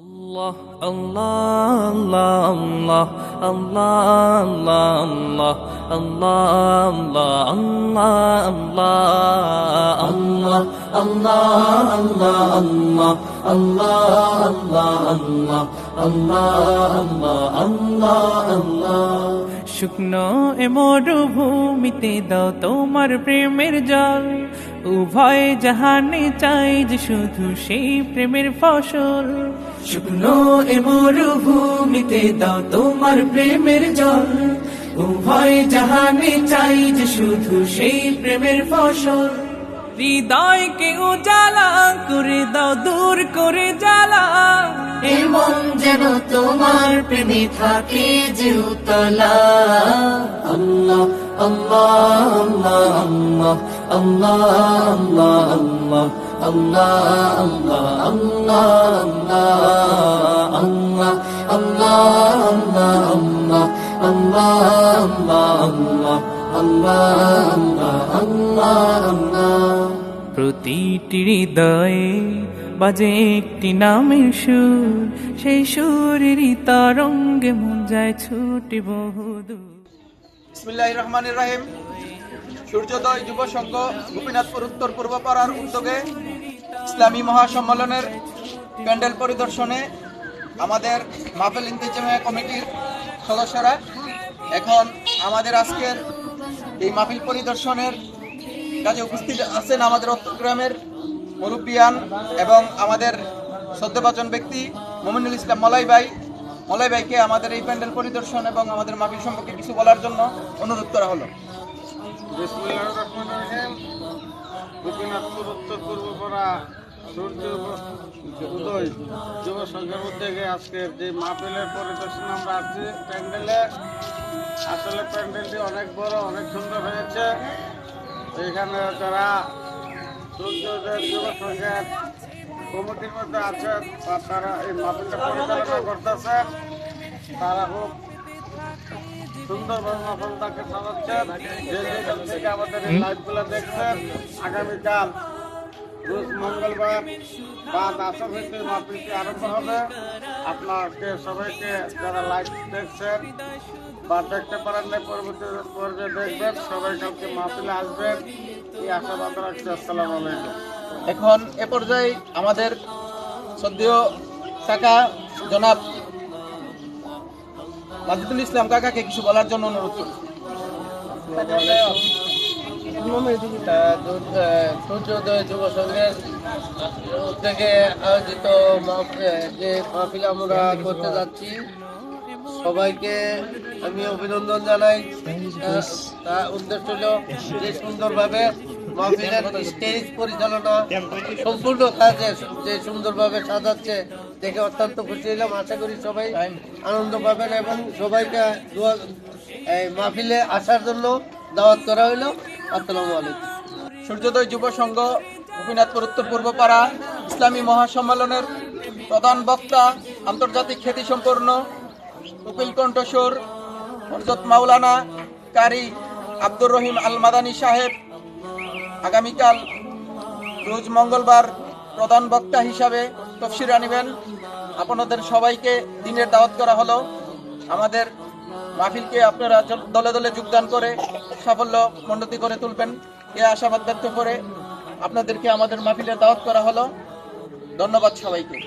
Allah, Allah, Allah, Allah, Allah, Allah, Allah, Allah, Allah, Allah, Allah, Allah, শুকনো এ মরুভূমিতে দাও তোমার প্রেমের জল, উভয় জাহানে চাই যে শুধু সেই প্রেমের ফসল। শুকনো এ মরুভূমিতে দাও তোমার প্রেমের জল, উভয় জাহানে চাই যে শুধু সেই প্রেমের ফসল। হৃদয়কে উজালা করে দাও, দূর করে জ্বালা, এই মন যেন তোমার প্রেমে থাকে যে উতলা। আল্লাহ আল্লাহ আল্লাহ আল্লাহ আল্লাহ আল্লাহ আল্লাহ আল্লাহ আল্লাহ আল্লাহ আল্লাহ। প্রতিটি হৃদয়ে বাজে একটি নামের সুর, সেই সুরেরই তরঙ্গে মন যায় ছুটে বহুদূর। বিসমিল্লাহির রহমানির রহিম। সূর্যোদয় যুব সংঘ গোপীনাথপুর উত্তর পূর্ব পাড়ার উদ্যোগে ইসলামী মহাসম্মেলনের প্যান্ডেল পরিদর্শনে আমাদের মাহফিল ইন্তেজামিয়া কমিটির সদস্যরা এখন আমাদের আজকের এই মাহফিল পরিদর্শনের কাজে উপস্থিত আছেন আমাদের চট্টগ্রামের মুরব্বিয়ান এবং আমাদের শ্রদ্ধাভাজন ব্যক্তি মোমিনুল ইসলাম মলাই ভাইকে আমাদের এই প্যান্ডেল পরিদর্শন এবং আমাদের মাহফিল সম্পর্কে কিছু বলার জন্য অনুরোধ করা হলো। বিসমিল্লাহির রহমানির রহিম। গোপীনাথপুর উত্তর পূর্বপাড়া সূর্য উদয় যুব সংঘের উদ্যোগে আজকের যে মাহফিলের পরিদর্শন আমরা আসছি প্যান্ডেলে। আসলে প্যান্ডেলটি অনেক বড়, অনেক সুন্দর হয়েছে। এখানে যারা সূর্যোদয় যুব সংঘের কমিটির মধ্যে আছে বা তারা এই মাহফিলটা পরিচালনা করতেছে, তারা খুব সুন্দরভাবে মাহফিলটাকে সাজাচ্ছেন। যে যেখান থেকে আমাদের এই লাইভগুলো দেখছেন, আগামীকাল রোজ মঙ্গলবার বাদ আসর হইতে মাহফিলটি আরম্ভ হবে। আপনাকে সবাইকে যারা লাইভ দেখছেন বা দেখতে পারেন না পরবর্তী পর্বে দেখবেন, সবাই কালকে মাহফিলে আসবেন এই আশাবাদ রাখছি। আসসালামু আলাইকুম। এখন এ পর্যায়ে আমাদের শ্রদ্ধেয় কাকা জনাব মাজেদুল ইসলাম কাকাকে কিছু বলার জন্য অনুরোধ করি। সূর্যোদয় যুব সংঘের উদ্যোগে আয়োজিত যে মাহফিল আমরা করতে যাচ্ছি, সবাইকে আমি অভিনন্দন জানাই। তার উদ্দেশ্য হল যে সুন্দরভাবে মাহফিলের স্টেজ পরিচালনা সম্পূর্ণ কাজে যে সুন্দরভাবে সাজাচ্ছে দেখে অত্যন্ত খুশি হলাম। আশা করি সবাই আনন্দ পাবেন এবং সবাইকে এই মাহফিলে আসার জন্য দাওয়াত করা হইল। আসসালামু আলাইকুম। সূর্যোদয় যুব সংঘ গোপীনাথপুর উত্তর পূর্ব পাড়া ইসলামী মহাসম্মেলনের প্রধান বক্তা, আন্তর্জাতিক খ্যাতিসম্পন্ন উকিল কণ্ঠস্বর হযরত মাওলানা কারি আব্দুর রহিম আল মাদানী সাহেব আগামীকাল রোজ মঙ্গলবার প্রধান বক্তা হিসাবে তফসির আনিবেন। আপনাদের সবাইকে দিনের দাওয়াত করা হলো। আমাদের মাহফিলকে আপনারা দলে দলে যোগদান করে সাফল্য মণ্ডিত করে তুলবেন এ আশাবাদ ব্যক্ত করে আপনাদেরকে আমাদের মাহফিলের দাওয়াত করা হলো। ধন্যবাদ সবাইকে।